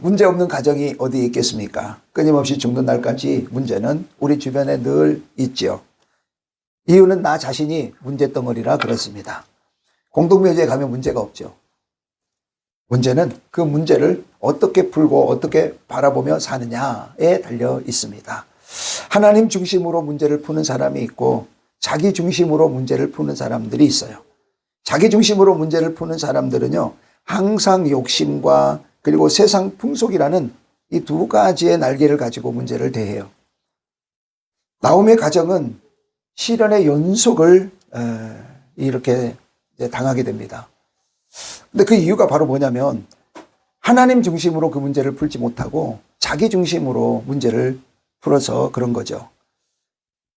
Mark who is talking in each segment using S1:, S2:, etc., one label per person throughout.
S1: 문제 없는 가정이 어디에 있겠습니까? 끊임없이 죽는 날까지 문제는 우리 주변에 늘 있죠. 이유는 나 자신이 문제덩어리라 그렇습니다. 공동묘지에 가면 문제가 없죠. 문제는 그 문제를 어떻게 풀고 어떻게 바라보며 사느냐에 달려 있습니다. 하나님 중심으로 문제를 푸는 사람이 있고 자기 중심으로 문제를 푸는 사람들이 있어요. 자기 중심으로 문제를 푸는 사람들은요, 항상 욕심과 그리고 세상 풍속이라는 이 두 가지의 날개를 가지고 문제를 대해요. 나오미의 가정은 시련의 연속을 이렇게 당하게 됩니다. 근데 그 이유가 바로 뭐냐면 하나님 중심으로 그 문제를 풀지 못하고 자기 중심으로 문제를 풀어서 그런 거죠.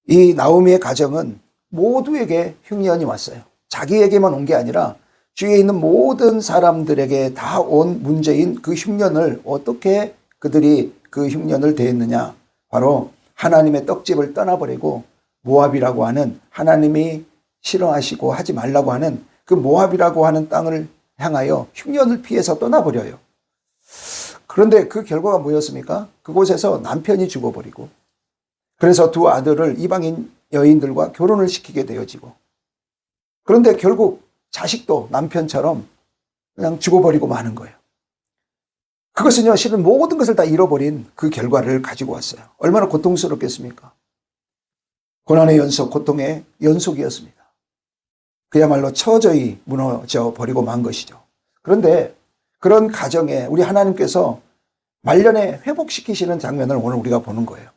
S1: 이 나오미의 가정은 모두에게 흉년이 왔어요. 자기에게만 온 게 아니라 주위에 있는 모든 사람들에게 다 온 문제인 그 흉년을 어떻게 그들이 그 흉년을 대했느냐. 바로 하나님의 떡집을 떠나버리고 모압이라고 하는 하나님이 싫어하시고 하지 말라고 하는 그 모압이라고 하는 땅을 향하여 흉년을 피해서 떠나버려요. 그런데 그 결과가 뭐였습니까? 그곳에서 남편이 죽어버리고 그래서 두 아들을 이방인 여인들과 결혼을 시키게 되어지고 그런데 결국 자식도 남편처럼 그냥 죽어버리고 마는 거예요. 그것은요, 실은 모든 것을 다 잃어버린 그 결과를 가지고 왔어요. 얼마나 고통스럽겠습니까? 고난의 연속, 고통의 연속이었습니다. 그야말로 처저히 무너져 버리고 만 것이죠. 그런데 그런 가정에 우리 하나님께서 말년에 회복시키시는 장면을 오늘 우리가 보는 거예요.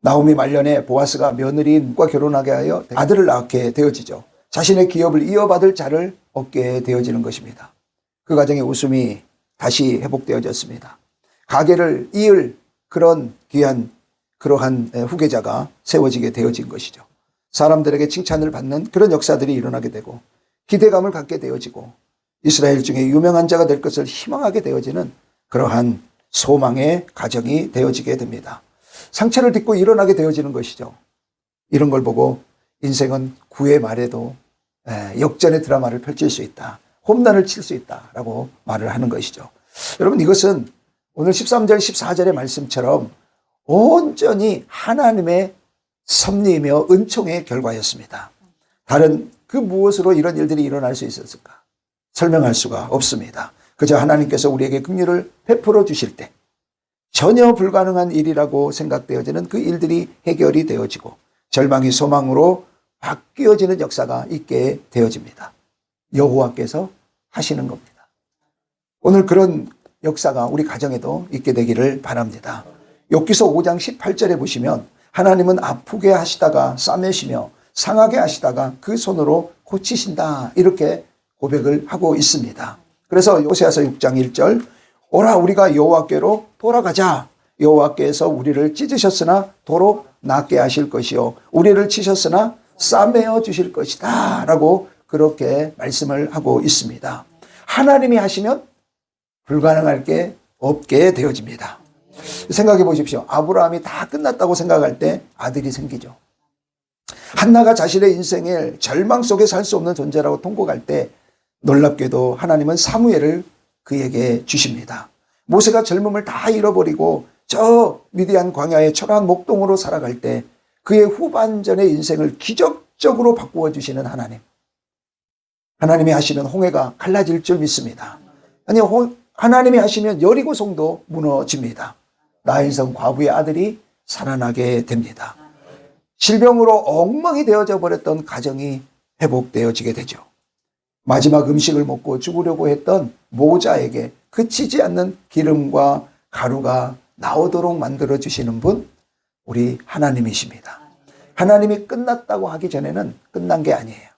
S1: 나오미 말년에 보아스가 며느리과 결혼하게 하여 아들을 낳게 되어지죠. 자신의 기업을 이어받을 자를 얻게 되어지는 것입니다. 그 가정의 웃음이 다시 회복되어졌습니다. 가게를 이을 그런 귀한 그러한 후계자가 세워지게 되어진 것이죠. 사람들에게 칭찬을 받는 그런 역사들이 일어나게 되고 기대감을 갖게 되어지고 이스라엘 중에 유명한 자가 될 것을 희망하게 되어지는 그러한 소망의 가정이 되어지게 됩니다. 상처를 딛고 일어나게 되어지는 것이죠. 이런 걸 보고 인생은 9회 말에도 역전의 드라마를 펼칠 수 있다. 홈런을 칠 수 있다라고 말을 하는 것이죠. 여러분, 이것은 오늘 13절 14절의 말씀처럼 온전히 하나님의 섭리이며 은총의 결과였습니다. 다른 그 무엇으로 이런 일들이 일어날 수 있었을까? 설명할 수가 없습니다. 그저 하나님께서 우리에게 긍휼을 베풀어 주실 때 전혀 불가능한 일이라고 생각되어지는 그 일들이 해결이 되어지고 절망이 소망으로 바뀌어지는 역사가 있게 되어집니다. 여호와께서 하시는 겁니다. 오늘 그런 역사가 우리 가정에도 있게 되기를 바랍니다. 욥기서 5장 18절에 보시면 하나님은 아프게 하시다가 싸매시며 상하게 하시다가 그 손으로 고치신다, 이렇게 고백을 하고 있습니다. 그래서 호세아서 6장 1절 오라 우리가 여호와께로 돌아가자. 여호와께서 우리를 찢으셨으나 도로 낫게 하실 것이요 우리를 치셨으나 싸매어 주실 것이다 라고 그렇게 말씀을 하고 있습니다. 하나님이 하시면 불가능할 게 없게 되어집니다. 생각해 보십시오. 아브라함이 다 끝났다고 생각할 때 아들이 생기죠. 한나가 자신의 인생을 절망 속에 살 수 없는 존재라고 통곡할 때 놀랍게도 하나님은 사무엘을 그에게 주십니다. 모세가 젊음을 다 잃어버리고 저 미디안 광야의 초라한 목동으로 살아갈 때 그의 후반전의 인생을 기적적으로 바꾸어 주시는 하나님. 하나님이 하시는 홍해가 갈라질 줄 믿습니다. 아니, 하나님이 하시면 여리고성도 무너집니다. 나인성 과부의 아들이 살아나게 됩니다. 질병으로 엉망이 되어져 버렸던 가정이 회복되어지게 되죠. 마지막 음식을 먹고 죽으려고 했던 모자에게 그치지 않는 기름과 가루가 나오도록 만들어주시는 분, 우리 하나님이십니다. 하나님이 끝났다고 하기 전에는 끝난 게 아니에요.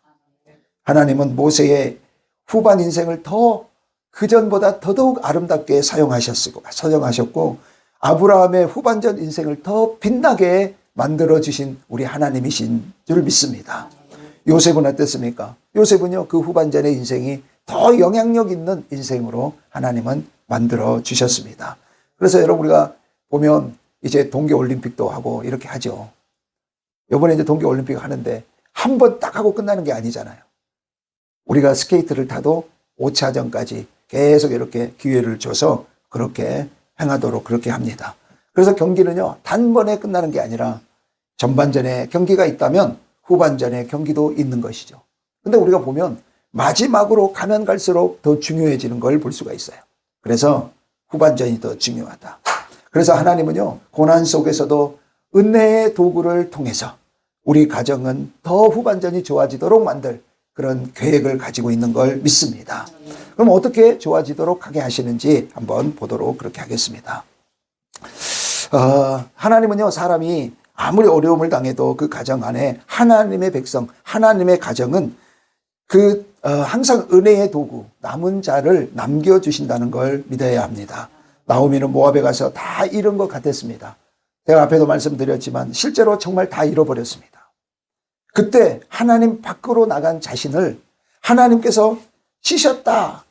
S1: 하나님은 모세의 후반 인생을 더 그전보다 더더욱 아름답게 사용하셨고 아브라함의 후반전 인생을 더 빛나게 만들어주신 우리 하나님이신 줄 믿습니다. 요셉은 어땠습니까? 요셉은요, 그 후반전의 인생이 더 영향력 있는 인생으로 하나님은 만들어 주셨습니다. 그래서 여러분, 우리가 보면 이제 동계올림픽도 하고 이렇게 하죠. 이번에 이제 동계올림픽 하는데 한 번 딱 하고 끝나는 게 아니잖아요. 우리가 스케이트를 타도 5차전까지 계속 이렇게 기회를 줘서 그렇게 행하도록 그렇게 합니다. 그래서 경기는요, 단번에 끝나는 게 아니라 전반전에 경기가 있다면 후반전에 경기도 있는 것이죠. 근데 우리가 보면 마지막으로 가면 갈수록 더 중요해지는 걸 볼 수가 있어요. 그래서 후반전이 더 중요하다. 그래서 하나님은요, 고난 속에서도 은혜의 도구를 통해서 우리 가정은 더 후반전이 좋아지도록 만들 그런 계획을 가지고 있는 걸 믿습니다. 그럼 어떻게 좋아지도록 하게 하시는지 한번 보도록 그렇게 하겠습니다. 하나님은요, 사람이 아무리 어려움을 당해도 그 가정 안에 하나님의 백성, 하나님의 가정은 항상 은혜의 도구, 남은 자를 남겨주신다는 걸 믿어야 합니다. 나오미는 모압에 가서 다 잃은 것 같았습니다. 제가 앞에도 말씀드렸지만 실제로 정말 다 잃어버렸습니다. 그때 하나님 밖으로 나간 자신을 하나님께서 치셨다.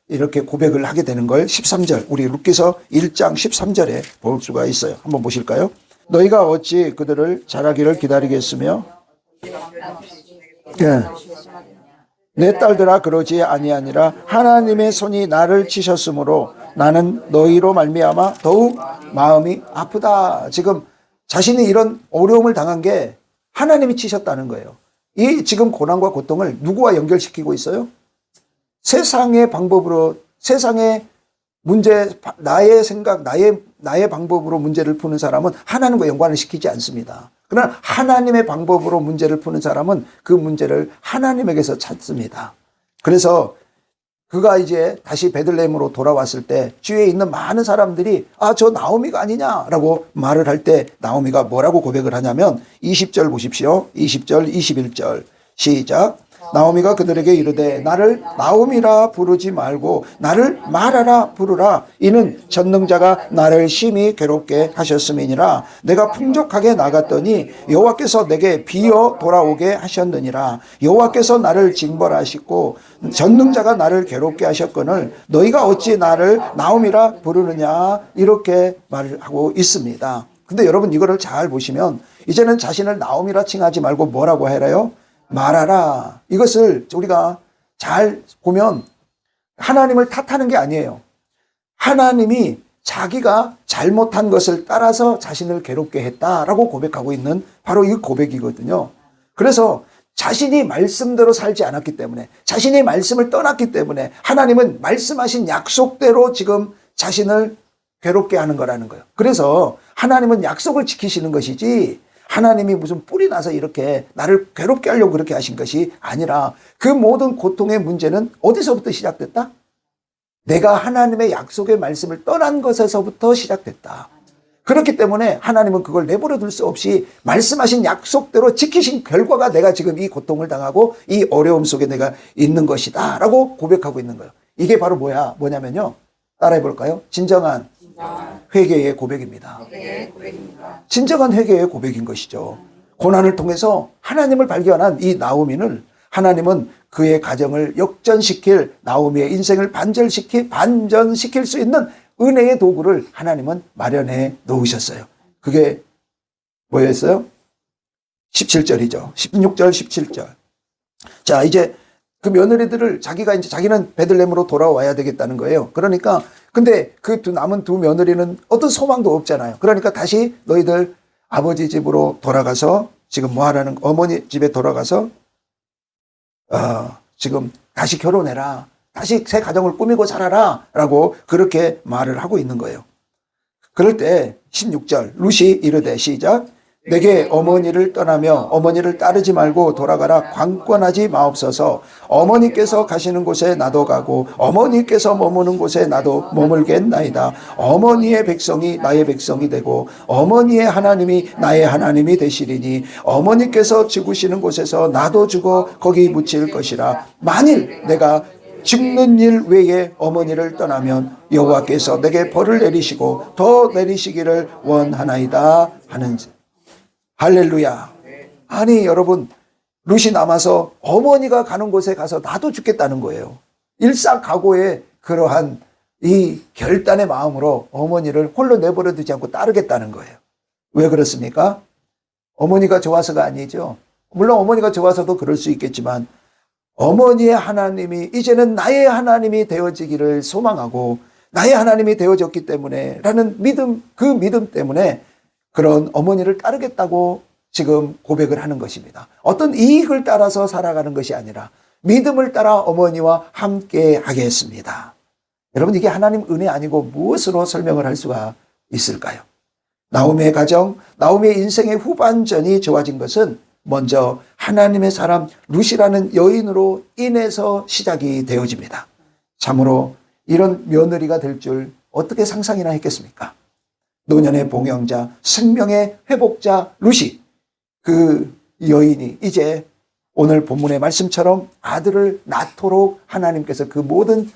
S1: 이렇게 고백을 하게 되는 걸 13절, 우리 룻기서 1장 13절에 볼 수가 있어요. 한번 보실까요? 너희가 어찌 그들을 자라기를 기다리겠으며 내 딸들아 그러지 아니하니라. 하나님의 손이 나를 치셨으므로 나는 너희로 말미암아 더욱 마음이 아프다. 지금 자신이 이런 어려움을 당한 게 하나님이 치셨다는 거예요. 이 지금 고난과 고통을 누구와 연결시키고 있어요? 세상의 방법으로, 세상의 문제, 나의 생각, 나의 방법으로 문제를 푸는 사람은 하나님과 연관을 시키지 않습니다. 그러나 하나님의 방법으로 문제를 푸는 사람은 그 문제를 하나님에게서 찾습니다. 그래서 그가 이제 다시 베들레헴으로 돌아왔을 때 주위에 있는 많은 사람들이 저 나오미가 아니냐라고 말을 할 때 나오미가 뭐라고 고백을 하냐면 20절 보십시오. 20절, 21절 시작. 나오미가 그들에게 이르되 나를 나오미라 부르지 말고 나를 마라라 부르라. 이는 전능자가 나를 심히 괴롭게 하셨음이니라. 내가 풍족하게 나갔더니 여호와께서 내게 비어 돌아오게 하셨느니라. 여호와께서 나를 징벌하시고 전능자가 나를 괴롭게 하셨거늘 너희가 어찌 나를 나오미라 부르느냐. 이렇게 말을 하고 있습니다. 근데 여러분 이거를 잘 보시면 이제는 자신을 나오미라 칭하지 말고 뭐라고 해라요? 말하라. 이것을 우리가 잘 보면 하나님을 탓하는 게 아니에요. 하나님이 자기가 잘못한 것을 따라서 자신을 괴롭게 했다라고 고백하고 있는 바로 이 고백이거든요. 그래서 자신이 말씀대로 살지 않았기 때문에, 자신이 말씀을 떠났기 때문에 하나님은 말씀하신 약속대로 지금 자신을 괴롭게 하는 거라는 거예요. 그래서 하나님은 약속을 지키시는 것이지 하나님이 무슨 뿔이 나서 이렇게 나를 괴롭게 하려고 그렇게 하신 것이 아니라 그 모든 고통의 문제는 어디서부터 시작됐다? 내가 하나님의 약속의 말씀을 떠난 것에서부터 시작됐다. 그렇기 때문에 하나님은 그걸 내버려 둘 수 없이 말씀하신 약속대로 지키신 결과가 내가 지금 이 고통을 당하고 이 어려움 속에 내가 있는 것이다 라고 고백하고 있는 거예요. 이게 바로 뭐냐면요. 따라해 볼까요? 진정한 회개의 고백입니다. 진정한 회개의 고백인 것이죠. 고난을 통해서 하나님을 발견한 이 나오미는 하나님은 그의 가정을 역전시킬, 나오미의 인생을 반전시킬 수 있는 은혜의 도구를 하나님은 마련해 놓으셨어요. 그게 뭐였어요? 17절이죠. 16절, 17절. 자, 이제 그 며느리들을 자기는 베들레헴으로 돌아와야 되겠다는 거예요. 그러니까 근데 그 남은 두 며느리는 어떤 소망도 없잖아요. 그러니까 다시 너희들 아버지 집으로 돌아가서 지금 뭐 하라는, 어머니 집에 돌아가서 지금 다시 결혼해라. 다시 새 가정을 꾸미고 살아라. 라고 그렇게 말을 하고 있는 거예요. 그럴 때 16절 룻이 이르되 시작. 내게 어머니를 떠나며 어머니를 따르지 말고 돌아가라. 관건하지 마옵소서. 어머니께서 가시는 곳에 나도 가고 어머니께서 머무는 곳에 나도 머물겠나이다. 어머니의 백성이 나의 백성이 되고 어머니의 하나님이 나의 하나님이 되시리니 어머니께서 죽으시는 곳에서 나도 죽어 거기 묻힐 것이라. 만일 내가 죽는 일 외에 어머니를 떠나면 여호와께서 내게 벌을 내리시고 더 내리시기를 원하나이다 하는지. 할렐루야. 아니 여러분, 룻이 남아서 어머니가 가는 곳에 가서 나도 죽겠다는 거예요. 일사각오의 그러한 이 결단의 마음으로 어머니를 홀로 내버려 두지 않고 따르겠다는 거예요. 왜 그렇습니까? 어머니가 좋아서가 아니죠. 물론 어머니가 좋아서도 그럴 수 있겠지만 어머니의 하나님이 이제는 나의 하나님이 되어지기를 소망하고 나의 하나님이 되어졌기 때문에 라는 믿음, 그 믿음 때문에 그런 어머니를 따르겠다고 지금 고백을 하는 것입니다. 어떤 이익을 따라서 살아가는 것이 아니라 믿음을 따라 어머니와 함께 하겠습니다. 여러분, 이게 하나님 은혜 아니고 무엇으로 설명을 할 수가 있을까요? 나오미의 가정, 나오미의 인생의 후반전이 좋아진 것은 먼저 하나님의 사람 룻이라는 여인으로 인해서 시작이 되어집니다. 참으로 이런 며느리가 될 줄 어떻게 상상이나 했겠습니까? 노년의 봉영자, 생명의 회복자 룻이, 그 여인이 이제 오늘 본문의 말씀처럼 아들을 낳도록 하나님께서 그 모든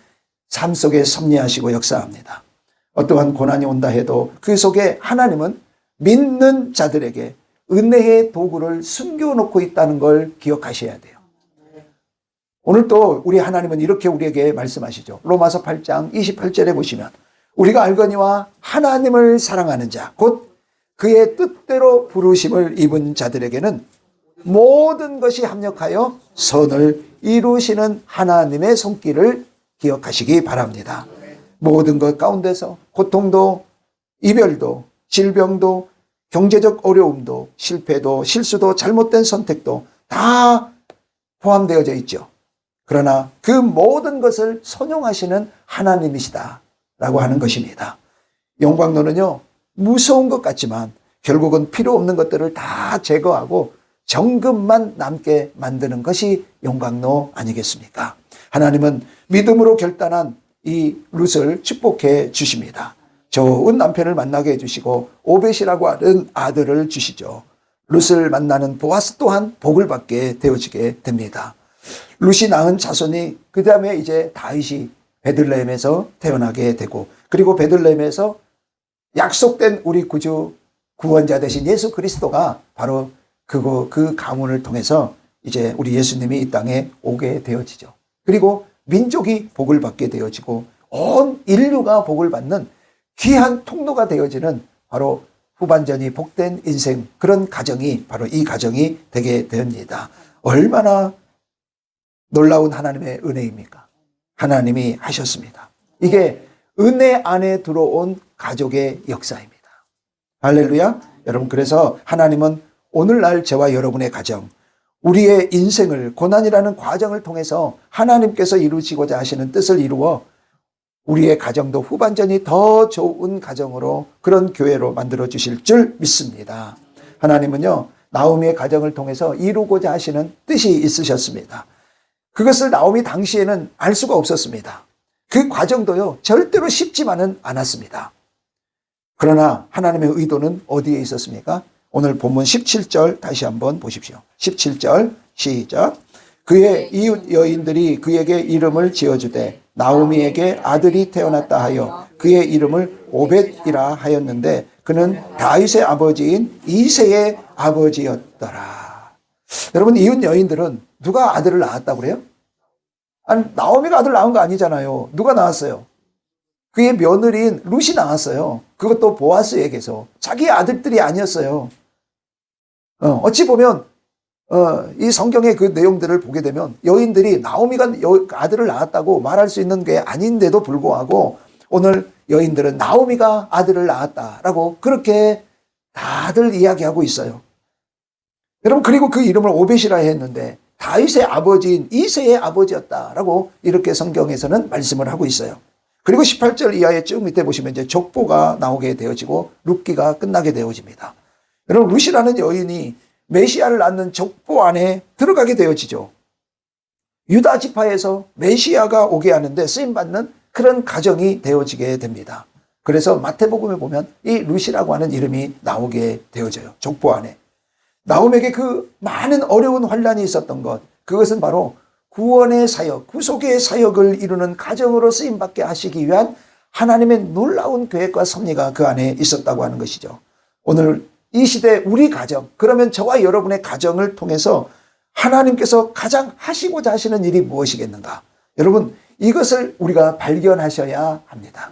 S1: 삶 속에 섭리하시고 역사합니다. 어떠한 고난이 온다 해도 그 속에 하나님은 믿는 자들에게 은혜의 도구를 숨겨놓고 있다는 걸 기억하셔야 돼요. 오늘 또 우리 하나님은 이렇게 우리에게 말씀하시죠. 로마서 8장 28절에 보시면 우리가 알거니와 하나님을 사랑하는 자, 곧 그의 뜻대로 부르심을 입은 자들에게는 모든 것이 합력하여 선을 이루시는 하나님의 손길을 기억하시기 바랍니다. 모든 것 가운데서 고통도, 이별도, 질병도, 경제적 어려움도, 실패도, 실수도, 잘못된 선택도 다 포함되어져 있죠. 그러나 그 모든 것을 선용하시는 하나님이시다라고 하는 것입니다. 영광로는요, 무서운 것 같지만 결국은 필요 없는 것들을 다 제거하고 정금만 남게 만드는 것이 영광로 아니겠습니까? 하나님은 믿음으로 결단한 이 룻을 축복해 주십니다. 좋은 남편을 만나게 해주시고 오벳이라고 하는 아들을 주시죠. 룻을 만나는 보아스 또한 복을 받게 되어지게 됩니다. 룻이 낳은 자손이 그 다음에 이제 다윗이 베들레헴에서 태어나게 되고, 그리고 베들레헴에서 약속된 우리 구주 구원자 되신 예수 그리스도가 바로 그 가문을 통해서 이제 우리 예수님이 이 땅에 오게 되어지죠. 그리고 민족이 복을 받게 되어지고 온 인류가 복을 받는 귀한 통로가 되어지는 바로 후반전이 복된 인생, 그런 가정이 바로 이 가정이 되게 됩니다. 얼마나 놀라운 하나님의 은혜입니까? 하나님이 하셨습니다. 이게 은혜 안에 들어온 가족의 역사입니다. 할렐루야. 여러분, 그래서 하나님은 오늘날 저와 여러분의 가정, 우리의 인생을 고난이라는 과정을 통해서 하나님께서 이루시고자 하시는 뜻을 이루어 우리의 가정도 후반전이 더 좋은 가정으로, 그런 교회로 만들어 주실 줄 믿습니다. 하나님은요, 나오미의 가정을 통해서 이루고자 하시는 뜻이 있으셨습니다. 그것을 나오미 당시에는 알 수가 없었습니다. 그 과정도요, 절대로 쉽지만은 않았습니다. 그러나 하나님의 의도는 어디에 있었습니까? 오늘 본문 17절 다시 한번 보십시오. 17절 시작. 그의 이웃 여인들이 그에게 이름을 지어주되 나오미에게 아들이 태어났다 하여 그의 이름을 오벳이라 하였는데 그는 다윗의 아버지인 이새의 아버지였더라. 여러분, 이웃 여인들은 누가 아들을 낳았다고 그래요? 아니, 나오미가 아들 낳은 거 아니잖아요. 누가 낳았어요? 그의 며느리인 룻이 낳았어요. 그것도 보아스에게서. 자기 아들들이 아니었어요. 어찌 보면 이 성경의 그 내용들을 보게 되면 여인들이 나오미가 아들을 낳았다고 말할 수 있는 게 아닌데도 불구하고 오늘 여인들은 나오미가 아들을 낳았다라고 그렇게 다들 이야기하고 있어요. 여러분, 그리고 그 이름을 오벳이라 했는데 다윗의 아버지인 이새의 아버지였다라고 이렇게 성경에서는 말씀을 하고 있어요. 그리고 18절 이하의 쭉 밑에 보시면 이제 족보가 나오게 되어지고 룻기가 끝나게 되어집니다. 여러분, 룻이라는 여인이 메시아를 낳는 족보 안에 들어가게 되어지죠. 유다 지파에서 메시아가 오게 하는데 쓰임받는 그런 가정이 되어지게 됩니다. 그래서 마태복음에 보면 이 룻이라고 하는 이름이 나오게 되어져요. 족보 안에. 나오미에게 그 많은 어려운 환란이 있었던 것, 그것은 바로 구원의 사역, 구속의 사역을 이루는 가정으로 쓰임받게 하시기 위한 하나님의 놀라운 계획과 섭리가 그 안에 있었다고 하는 것이죠. 오늘 이 시대 우리 가정, 그러면 저와 여러분의 가정을 통해서 하나님께서 가장 하시고자 하시는 일이 무엇이겠는가? 여러분, 이것을 우리가 발견하셔야 합니다.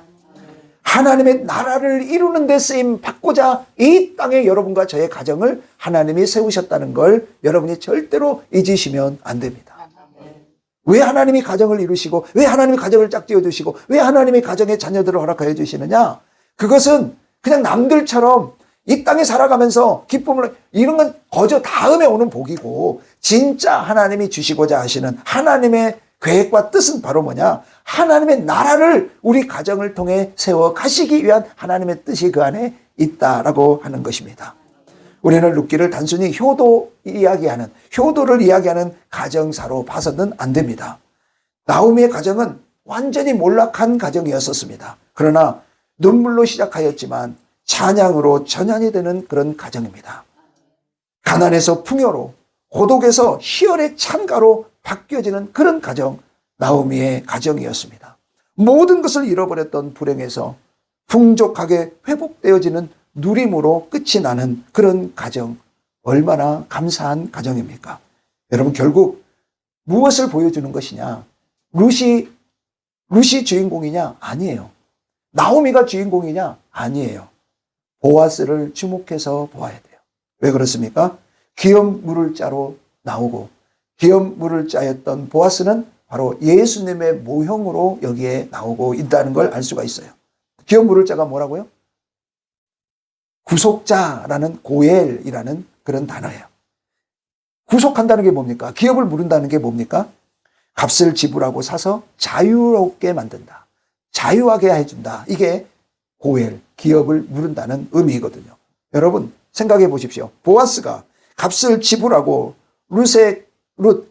S1: 하나님의 나라를 이루는 데 쓰임 받고자 이 땅에 여러분과 저의 가정을 하나님이 세우셨다는 걸 여러분이 절대로 잊으시면 안 됩니다. 왜 하나님이 가정을 이루시고 왜 하나님이 가정을 짝지어 주시고 왜 하나님이 가정의 자녀들을 허락하여 주시느냐? 그것은 그냥 남들처럼 이 땅에 살아가면서 기쁨을 이런 건 거저 다음에 오는 복이고 진짜 하나님이 주시고자 하시는 하나님의 계획과 뜻은 바로 뭐냐? 하나님의 나라를 우리 가정을 통해 세워 가시기 위한 하나님의 뜻이 그 안에 있다라고 하는 것입니다. 우리는 룻기를 단순히 효도를 이야기하는 가정사로 봐서는 안 됩니다. 나오미의 가정은 완전히 몰락한 가정이었었습니다. 그러나 눈물로 시작하였지만 찬양으로 전환이 되는 그런 가정입니다. 가난에서 풍요로, 고독에서 희열의 찬가로 바뀌어지는 그런 가정, 나오미의 가정이었습니다. 모든 것을 잃어버렸던 불행에서 풍족하게 회복되어지는 누림으로 끝이 나는 그런 가정, 얼마나 감사한 가정입니까? 여러분, 결국 무엇을 보여주는 것이냐? 룻이 주인공이냐? 아니에요. 나오미가 주인공이냐? 아니에요. 보아스를 주목해서 보아야 돼요. 왜 그렇습니까? 기업 물을 자로 나오고 기업 물을 자였던 보아스는 바로 예수님의 모형으로 여기에 나오고 있다는 걸 알 수가 있어요. 기업 물을 자가 뭐라고요? 구속자라는 고엘이라는 그런 단어예요. 구속한다는 게 뭡니까? 기업을 물은다는 게 뭡니까? 값을 지불하고 사서 자유롭게 만든다. 자유하게 해준다. 이게 고엘, 기업을 물은다는 의미거든요. 여러분 생각해 보십시오. 보아스가 값을 지불하고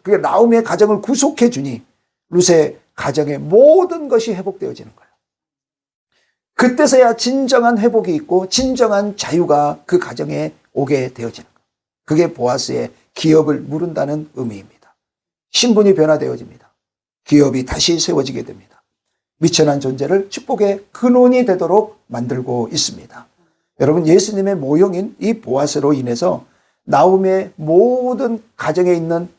S1: 그 나오미의 가정을 구속해 주니 룻의 가정의 모든 것이 회복되어지는 거예요. 그때서야 진정한 회복이 있고 진정한 자유가 그 가정에 오게 되어지는 거예요. 그게 보아스의 기업을 물은다는 의미입니다. 신분이 변화되어집니다. 기업이 다시 세워지게 됩니다. 미천한 존재를 축복의 근원이 되도록 만들고 있습니다. 여러분, 예수님의 모형인 이 보아스로 인해서 나오미의 모든 가정에 있는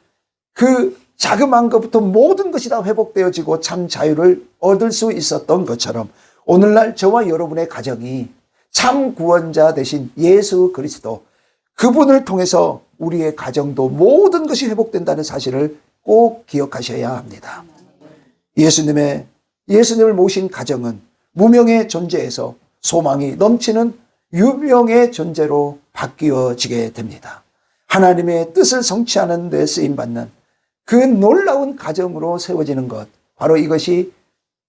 S1: 그 자그마한 것부터 모든 것이 다 회복되어지고 참 자유를 얻을 수 있었던 것처럼 오늘날 저와 여러분의 가정이 참 구원자 되신 예수 그리스도, 그분을 통해서 우리의 가정도 모든 것이 회복된다는 사실을 꼭 기억하셔야 합니다. 예수님을 모신 가정은 무명의 존재에서 소망이 넘치는 유명의 존재로 바뀌어지게 됩니다. 하나님의 뜻을 성취하는 데 쓰임받는 그 놀라운 가정으로 세워지는 것, 바로 이것이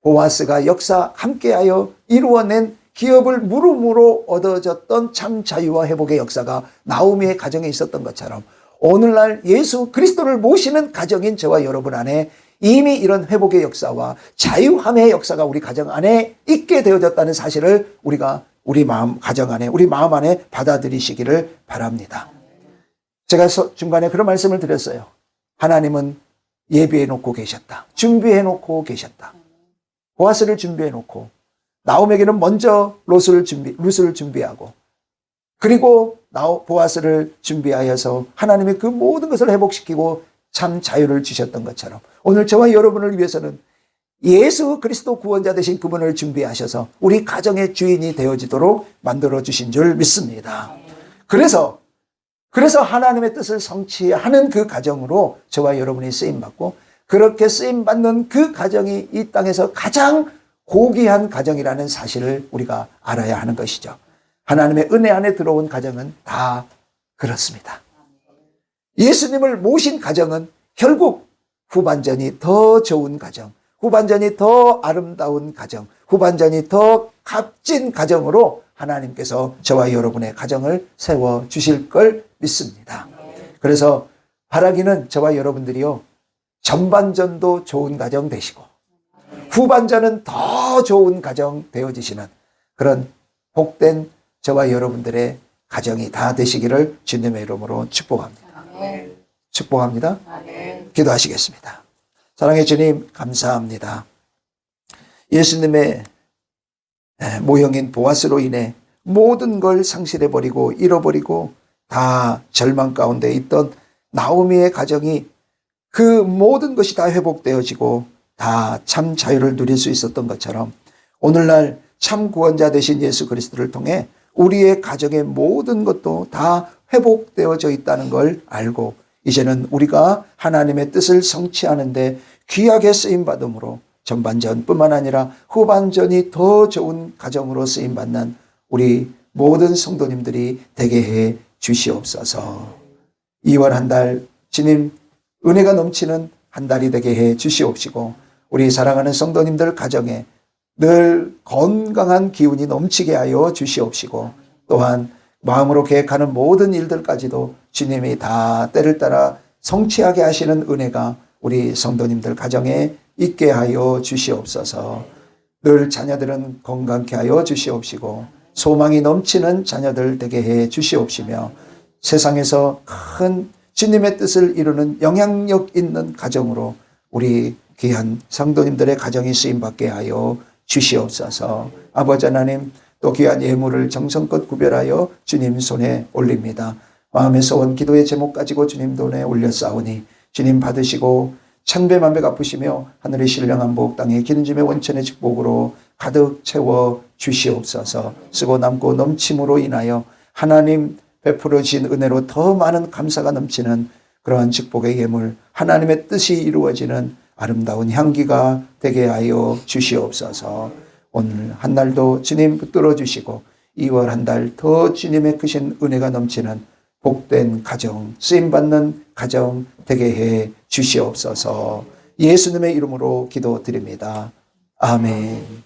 S1: 보아스가 역사 함께하여 이루어낸 기업을 물음으로 얻어졌던 참 자유와 회복의 역사가 나오미의 가정에 있었던 것처럼 오늘날 예수 그리스도를 모시는 가정인 저와 여러분 안에 이미 이런 회복의 역사와 자유함의 역사가 우리 가정 안에 있게 되어졌다는 사실을 우리가 우리 마음 안에 받아들이시기를 바랍니다. 제가 중간에 그런 말씀을 드렸어요. 하나님은 예비해 놓고 계셨다. 준비해 놓고 계셨다. 보아스를 준비해 놓고 나오미에게는 먼저 룻을 준비하고 그리고 보아스를 준비하여서 하나님이 그 모든 것을 회복시키고 참 자유를 주셨던 것처럼 오늘 저와 여러분을 위해서는 예수 그리스도 구원자 되신 그분을 준비하셔서 우리 가정의 주인이 되어지도록 만들어주신 줄 믿습니다. 그래서 하나님의 뜻을 성취하는 그 가정으로 저와 여러분이 쓰임받고 그렇게 쓰임받는 그 가정이 이 땅에서 가장 고귀한 가정이라는 사실을 우리가 알아야 하는 것이죠. 하나님의 은혜 안에 들어온 가정은 다 그렇습니다. 예수님을 모신 가정은 결국 후반전이 더 좋은 가정, 후반전이 더 아름다운 가정, 후반전이 더 값진 가정으로 하나님께서 저와 여러분의 가정을 세워주실 걸 믿습니다. 그래서 바라기는 저와 여러분들이요, 전반전도 좋은 가정 되시고 후반전은 더 좋은 가정 되어지시는 그런 복된 저와 여러분들의 가정이 다 되시기를 주님의 이름으로 축복합니다. 아멘. 축복합니다. 아멘. 기도하시겠습니다. 사랑의 주님, 감사합니다. 예수님의 모형인 보아스로 인해 모든 걸 상실해버리고 잃어버리고 다 절망 가운데 있던 나오미의 가정이 그 모든 것이 다 회복되어지고 다 참 자유를 누릴 수 있었던 것처럼 오늘날 참 구원자 되신 예수 그리스도를 통해 우리의 가정의 모든 것도 다 회복되어져 있다는 걸 알고 이제는 우리가 하나님의 뜻을 성취하는데 귀하게 쓰임받음으로 전반전뿐만 아니라 후반전이 더 좋은 가정으로 쓰임받는 우리 모든 성도님들이 되게 해 주시옵소서. 2월 한 달 주님 은혜가 넘치는 한 달이 되게 해 주시옵시고 우리 사랑하는 성도님들 가정에 늘 건강한 기운이 넘치게 하여 주시옵시고 또한 마음으로 계획하는 모든 일들까지도 주님이 다 때를 따라 성취하게 하시는 은혜가 우리 성도님들 가정에 있게 하여 주시옵소서. 늘 자녀들은 건강케 하여 주시옵시고 소망이 넘치는 자녀들 되게 해 주시옵시며 세상에서 큰 주님의 뜻을 이루는 영향력 있는 가정으로 우리 귀한 성도님들의 가정이 쓰임받게 하여 주시옵소서. 아버지 하나님 또 귀한 예물을 정성껏 구별하여 주님 손에 올립니다. 마음의 소원 기도의 제목 가지고 주님 손에 올렸사오니 주님 받으시고 천배만배 갚으시며 하늘의 신령한 복 땅의 기름짐의 원천의 축복으로 가득 채워 주시옵소서. 쓰고 남고 넘침으로 인하여 하나님 베풀어 주신 은혜로 더 많은 감사가 넘치는 그러한 축복의 예물 하나님의 뜻이 이루어지는 아름다운 향기가 되게 하여 주시옵소서. 오늘 한 날도 주님 붙들어 주시고 2월 한 달 더 주님의 크신 은혜가 넘치는 복된 가정, 쓰임받는 가정 되게 해 주시옵소서. 예수님의 이름으로 기도드립니다. 아멘.